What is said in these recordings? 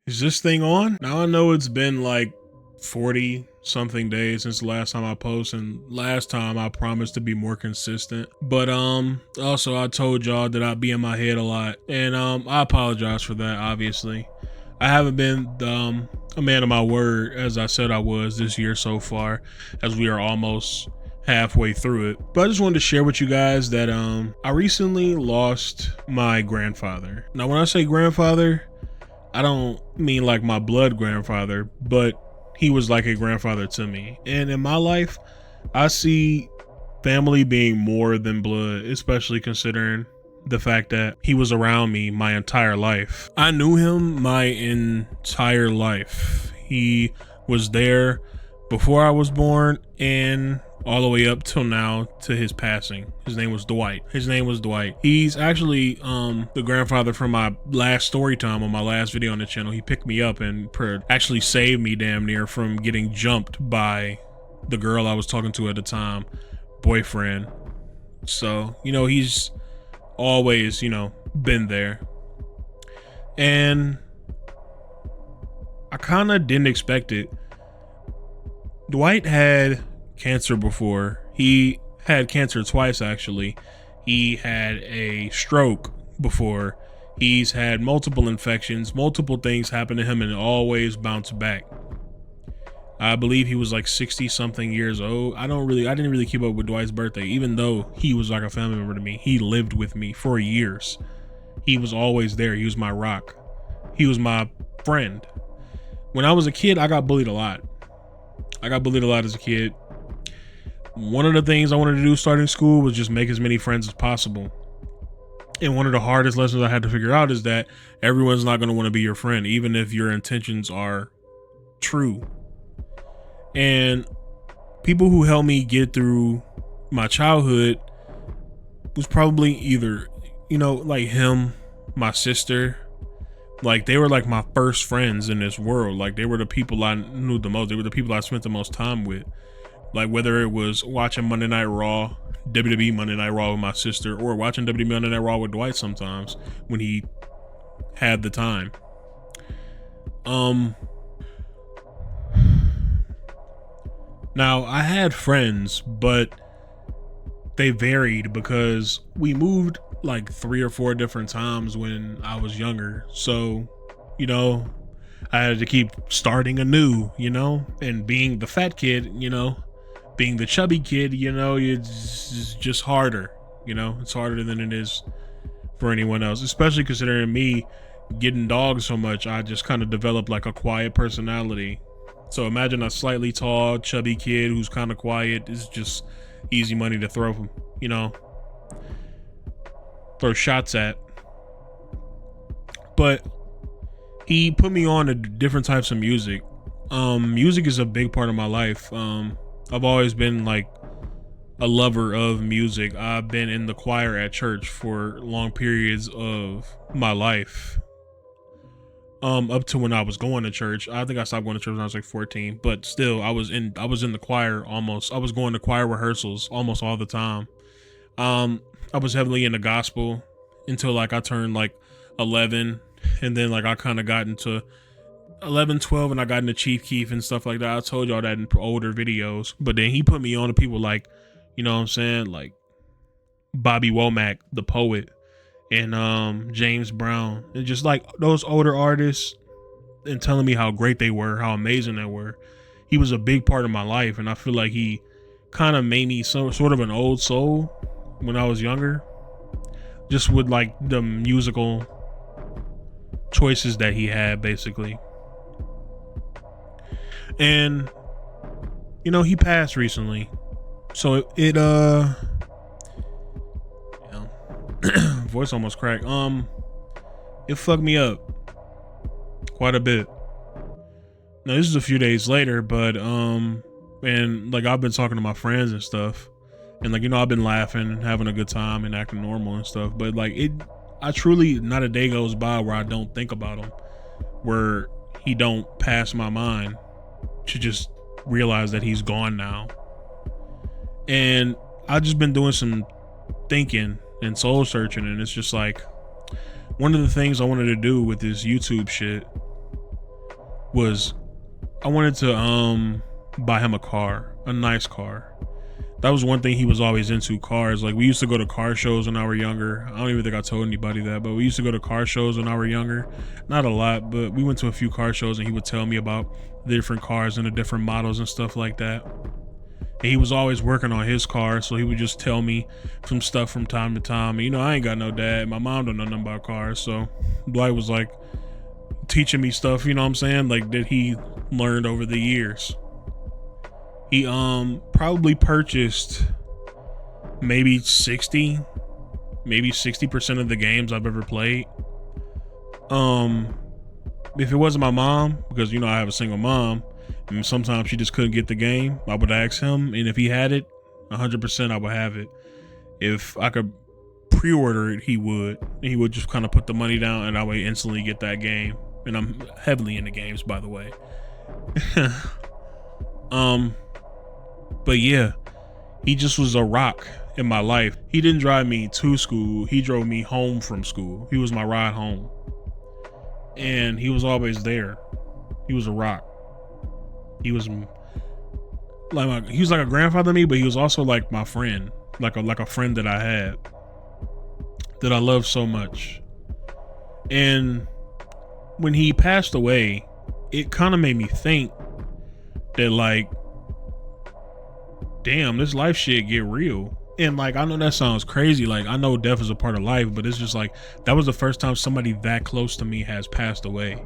Is this thing on? Now I know it's been like 40 something days since the last time I posted, and last time I promised to be more consistent. But also I told y'all that I'd be in my head a lot. And I apologize for that, obviously. I haven't been a man of my word as I said I was this year so far, as we are almost halfway through it. But I just wanted to share with you guys that I recently lost my grandfather. Now when I say grandfather, I don't mean like my blood grandfather, but he was like a grandfather to me. And in my life, I see family being more than blood, especially considering the fact that he was around me my entire life. I knew him my entire life. He was there before I was born and all the way up till now to his passing. His name was Dwight. He's actually the grandfather from my last story time on my last video on the channel. He picked me up and actually saved me damn near from getting jumped by the girl I was talking to at the time, boyfriend. So, he's always, been there. And I kind of didn't expect it. Dwight had cancer before. He had cancer twice, actually. He had a stroke before. He's had multiple infections, multiple things happen to him, and it always bounced back. I believe he was like 60 something years old. I didn't really keep up with Dwight's birthday, even though he was like a family member to me. He lived with me for years. He was always there. He was my rock. He was my friend. When I was a kid, I got bullied a lot. As a kid. One of the things I wanted to do starting school was just make as many friends as possible. And one of the hardest lessons I had to figure out is that everyone's not going to want to be your friend, even if your intentions are true. And people who helped me get through my childhood was probably either, like him, my sister. Like, they were like my first friends in this world. Like, they were the people I knew the most. They were the people I spent the most time with. Like, whether it was watching Monday Night Raw, WWE Monday Night Raw with my sister, or watching WWE Monday Night Raw with Dwight sometimes when he had the time. Now, I had friends, but they varied because we moved like 3 or 4 different times when I was younger. So, I had to keep starting anew, and being the fat kid, being the chubby kid, it's just harder, it's harder than it is for anyone else, especially considering me getting dogs so much. I just kind of developed like a quiet personality. So imagine a slightly tall, chubby kid who's kind of quiet. It's just easy money to throw shots at. But he put me on to different types of music. Music is a big part of my life. I've always been like a lover of music. I've been in the choir at church for long periods of my life. Up to when I was going to church. I think I stopped going to church when I was like 14, but still I was in the choir almost. I was going to choir rehearsals almost all the time. I was heavily into gospel until like I turned like 11, and then like I kind of got into 11, 12, and I got into Chief Keef and stuff like that. I told y'all that in older videos, but then he put me on to people like, like Bobby Womack, the poet, and James Brown, and just like those older artists, and telling me how great they were, how amazing they were. He was a big part of my life, and I feel like he kind of made me sort of an old soul when I was younger, just with like the musical choices that he had, basically. And he passed recently, so it voice almost cracked. It fucked me up quite a bit. Now this is a few days later, but and like I've been talking to my friends and stuff, and like I've been laughing, having a good time, and acting normal and stuff. But like I truly, not a day goes by where I don't think about him, where he don't pass my mind to just realize that he's gone now. And I've just been doing some thinking and soul searching, and it's just like one of the things I wanted to do with this YouTube shit was I wanted to buy him a car, a nice car. That was one thing he was always into, cars. Like, we used to go to car shows when I were younger. I don't even think I told anybody that, but we used to go to car shows when I were younger. Not a lot, but we went to a few car shows, and he would tell me about the different cars and the different models and stuff like that. And he was always working on his car, so he would just tell me some stuff from time to time. And, I ain't got no dad. My mom don't know nothing about cars, so Dwight was like teaching me stuff, you know what I'm saying? Like, that he learned over the years. He probably purchased maybe 60% of the games I've ever played. If it wasn't my mom, because I have a single mom, and sometimes she just couldn't get the game, I would ask him, and if he had it, 100% I would have it. If I could pre-order it, he would. And he would just kind of put the money down, and I would instantly get that game. And I'm heavily into games, by the way. But yeah, he just was a rock in my life. He didn't drive me to school. He drove me home from school. He was my ride home. And he was always there. He was a rock. He was like a grandfather to me, but he was also like my friend, like a friend that I had, that I loved so much. And when he passed away, it kind of made me think that, like, damn, this life shit get real. And like, I know that sounds crazy. Like, I know death is a part of life, but it's just like, that was the first time somebody that close to me has passed away.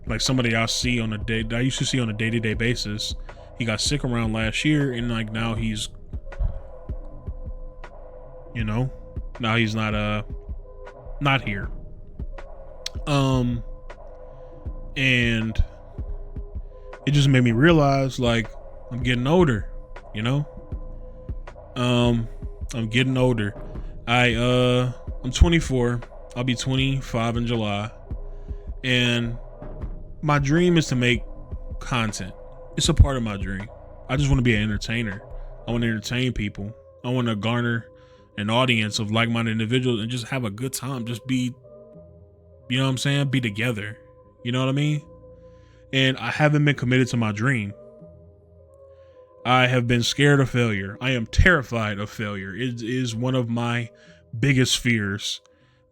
Like, somebody I used to see on a day-to-day basis. He got sick around last year, and like, now he's, now he's not here. And it just made me realize, like, I'm getting older, I'm getting older. I'm 24. I'll be 25 in July. And my dream is to make content. It's a part of my dream. I just want to be an entertainer. I want to entertain people. I want to garner an audience of like-minded individuals and just have a good time. Just be, you know what I'm saying? Be together. You know what I mean? And I haven't been committed to my dream. I have been scared of failure. I am terrified of failure. It is one of my biggest fears.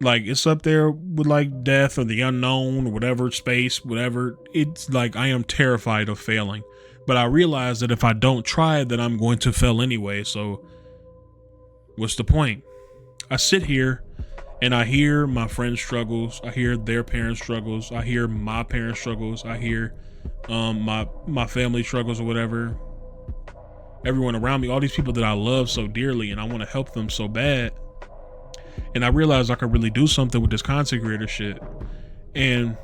Like, it's up there with like death or the unknown or whatever, space, whatever. It's like, I am terrified of failing. But I realize that if I don't try, then I'm going to fail anyway. So what's the point? I sit here and I hear my friends' struggles. I hear their parents' struggles. I hear my parents' struggles. I hear my family struggles or whatever. Everyone around me, all these people that I love so dearly, and I want to help them so bad. And I realized I could really do something with this content creator shit. And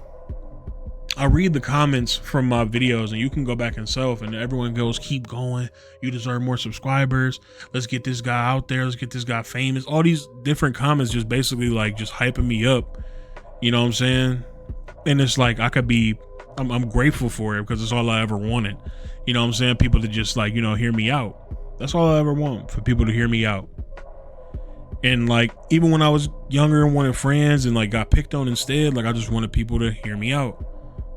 I read the comments from my videos, and you can go back and self, and everyone goes, keep going. You deserve more subscribers. Let's get this guy out there. Let's get this guy famous. All these different comments just basically like just hyping me up. You know what I'm saying? And it's like, I'm grateful for it because it's all I ever wanted. You know what I'm saying? People to just like, hear me out. That's all I ever want, for people to hear me out. And like, even when I was younger and wanted friends and like got picked on instead, like I just wanted people to hear me out.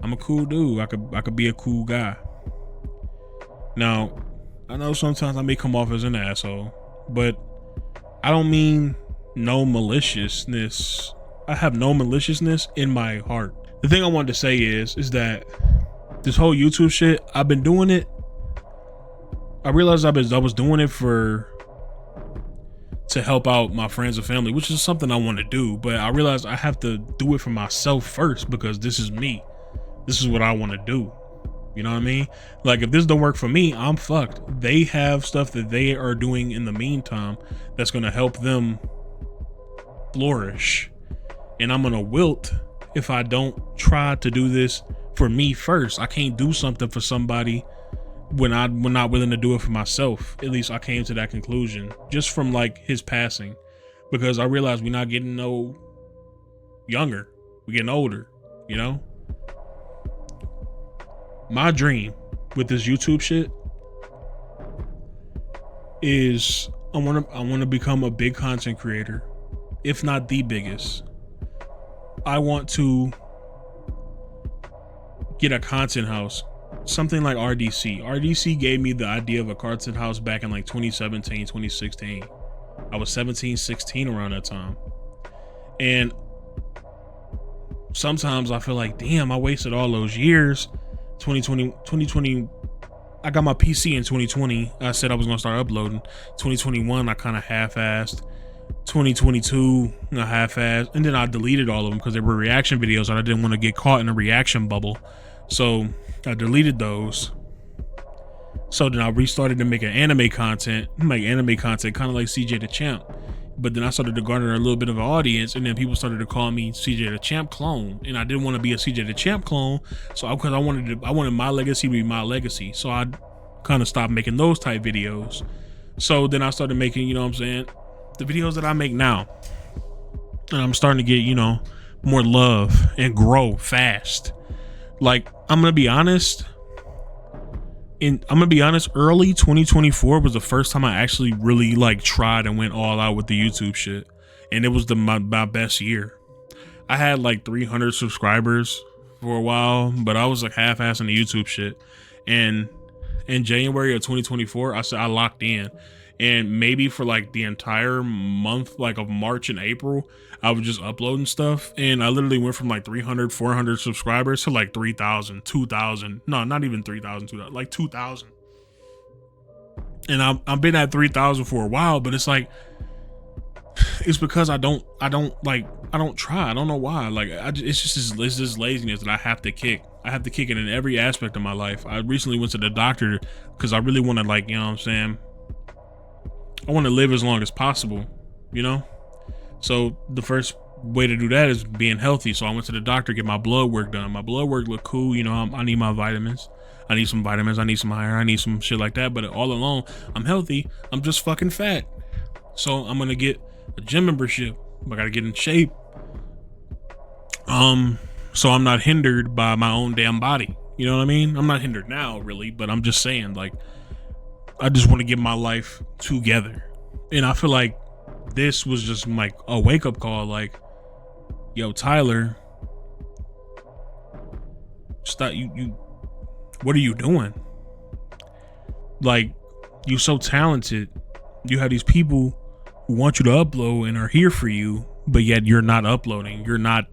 I'm a cool dude. I could be a cool guy. Now, I know sometimes I may come off as an asshole, but I don't mean no maliciousness. I have no maliciousness in my heart. The thing I wanted to say is that this whole YouTube shit, I've been doing it. I realized I was doing it to help out my friends and family, which is something I want to do. But I realized I have to do it for myself first, because this is me. This is what I want to do. You know what I mean? Like, if this don't work for me, I'm fucked. They have stuff that they are doing in the meantime that's going to help them flourish. And I'm going to wilt if I don't try to do this for me first. I can't do something for somebody when I'm not willing to do it for myself. At least I came to that conclusion just from like his passing, because I realized we're not getting no younger. We're getting older, My dream with this YouTube shit is I want to become a big content creator, if not the biggest. I want to get a content house, something like RDC. RDC gave me the idea of a content house back in like 2017, 2016. I was 17, 16 around that time. And sometimes I feel like, damn, I wasted all those years. 2020, I got my PC in 2020. I said I was gonna start uploading. 2021, I kind of half-assed. 2022, I half-assed, and then I deleted all of them because they were reaction videos and I didn't want to get caught in a reaction bubble. So I deleted those. So then I restarted to make anime content kind of like CJ the Champ. But then I started to garner a little bit of an audience, and then people started to call me CJ the Champ clone, and I didn't want to be a CJ the Champ clone. So because I wanted my legacy to be my legacy. So I kind of stopped making those type videos. So then I started making, you know what I'm saying, the videos that I make now, and I'm starting to get, you know, more love and grow fast. Like, I'm gonna be honest. Early 2024 was the first time I actually really like tried and went all out with the YouTube shit. And it was my best year. I had like 300 subscribers for a while, but I was like half-assing the YouTube shit. And in January of 2024, I said I locked in. And maybe for like the entire month, like of March and April, I was just uploading stuff. And I literally went from like 300, 400 subscribers to like 3,000, 2,000. No, not even 3,000, 2,000, like 2,000. And I've been at 3,000 for a while, but it's like, it's because I don't try. I don't know why. Like, it's this laziness that I have to kick. I have to kick it in every aspect of my life. I recently went to the doctor because I really want to, like, you know what I'm saying, I want to live as long as possible, you know? So the first way to do that is being healthy. So I went to the doctor, get my blood work done. My blood work looked cool. You know, I need my vitamins. I need some vitamins. I need some iron. I need some shit like that. But all along, I'm healthy. I'm just fucking fat. So I'm going to get a gym membership. I got to get in shape. So I'm not hindered by my own damn body. You know what I mean? I'm not hindered now, really, but I'm just saying, like, I just want to get my life together. And I feel like this was just like a wake-up call. Like, yo, Tyler, stop. You what are you doing? Like, you're so talented. You have these people who want you to upload and are here for you, but yet you're not uploading. You're not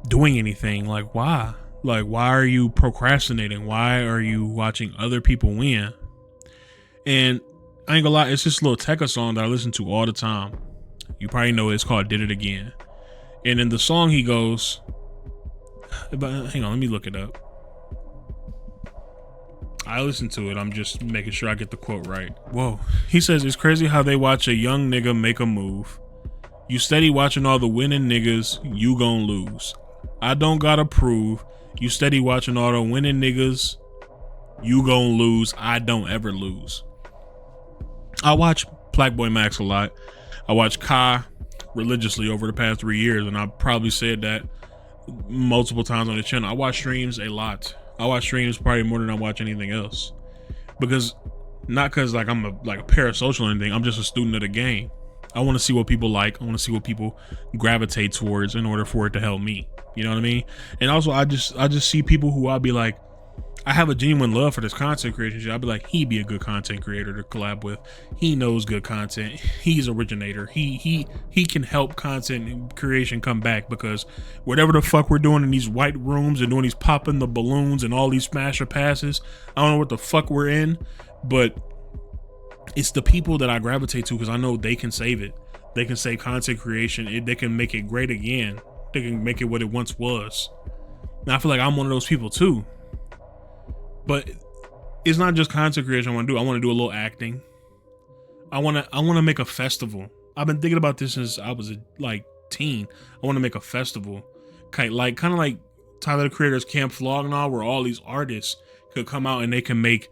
doing anything. Like, why? Like, why are you procrastinating? Why are you watching other people win? And I ain't gonna lie, it's this little Tekka song that I listen to all the time. You probably know it. It's called Did It Again. And in the song he goes, hang on, let me look it up. I listen to it. I'm just making sure I get the quote right. Whoa. He says, it's crazy how they watch a young nigga make a move. You steady watching all the winning niggas, you gon' lose. I don't gotta prove. You steady watching all the winning niggas, you gon' lose. I don't ever lose. I watch Black Boy Max a lot. I watch Kai religiously over the past 3 years, and I probably said that multiple times on the channel. I watch streams a lot. I watch streams probably more than I watch anything else, because not because like I'm a parasocial or anything. I'm just a student of the game. I want to see what people like. I want to see what people gravitate towards in order for it to help me. You know what I mean? And also, I just see people who I'll be like, I have a genuine love for this content creation shit. I'll be like, he'd be a good content creator to collab with. He knows good content. He's originator. He can help content creation come back, because whatever the fuck we're doing in these white rooms and doing these popping the balloons and all these smasher passes, I don't know what the fuck we're in, but it's the people that I gravitate to because I know they can save it. They can save content creation. They can make it great again. They can make it what it once was. And I feel like I'm one of those people too. But it's not just content creation I want to do. I want to do a little acting. I want to make a festival. I've been thinking about this since I was a teen. I want to make a festival, kind of like Tyler the Creator's Camp Flog and all, where all these artists could come out and they can make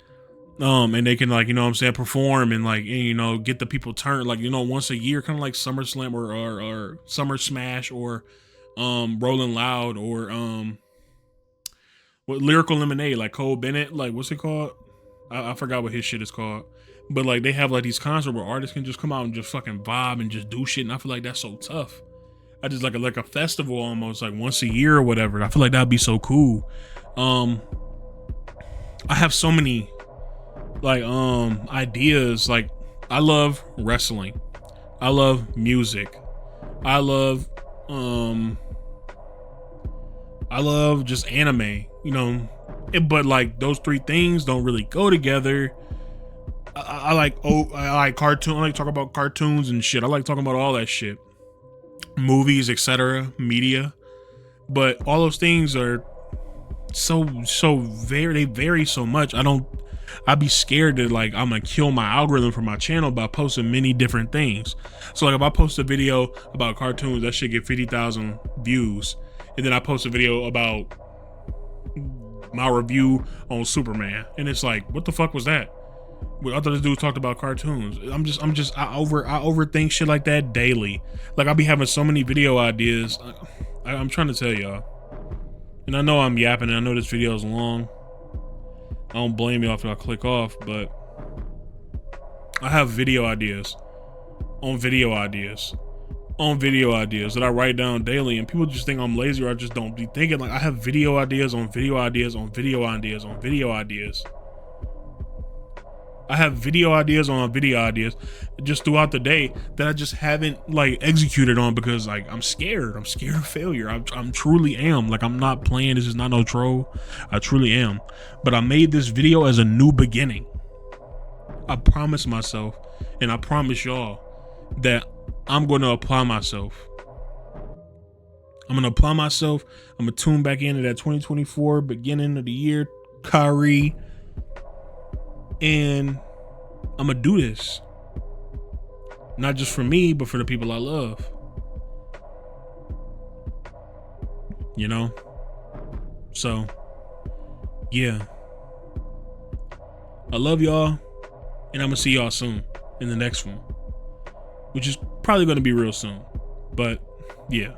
and they can, like, you know what I'm saying, perform and like, you know, get the people turned, like, you know, once a year, kind of like SummerSlam or Summer Smash or Rolling Loud or what, Lyrical Lemonade, like Cole Bennett, like, what's it called? I forgot what his shit is called. But like, they have like these concerts where artists can just come out and just fucking vibe and just do shit, and I feel like that's so tough. I just like a festival almost, like once a year or whatever. I feel like that'd be so cool. Um, I have so many like ideas. Like, I love wrestling. I love music. I love um I love just anime, you know. But like those three things don't really go together. I like cartoon. I like to talk about cartoons and shit. I like talking about all that shit, movies, etc., media. But all those things are they vary so much. I'd be scared that like I'm gonna kill my algorithm for my channel by posting many different things. So like if I post a video about cartoons, that should get 50,000 views, and then I post a video about my review on Superman, and it's like, what the fuck was that? Well, I thought this dude talked about cartoons. I overthink shit like that daily. Like, I'll be having so many video ideas. I'm trying to tell y'all, and I know I'm yapping, and I know this video is long. I don't blame y'all if I click off, but I have video ideas on video ideas on video ideas that I write down daily, and people just think I'm lazy, or I just don't be thinking. Like, I have video ideas on video ideas on video ideas on video ideas. I have video ideas on video ideas just throughout the day that I just haven't like executed on because like I'm scared. I'm scared of failure. I'm truly am. Like, I'm not playing. This is not no troll. I truly am. But I made this video as a new beginning. I promised myself, and I promise y'all, that I'm going to apply myself. I'm going to apply myself. I'm going to tune back into that 2024 beginning of the year Khiry, and I'm gonna do this, not just for me, but for the people I love, you know? So yeah, I love y'all, and I'm gonna see y'all soon in the next one, which is probably gonna be real soon. But yeah,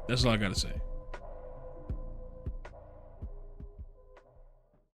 that's all I gotta say.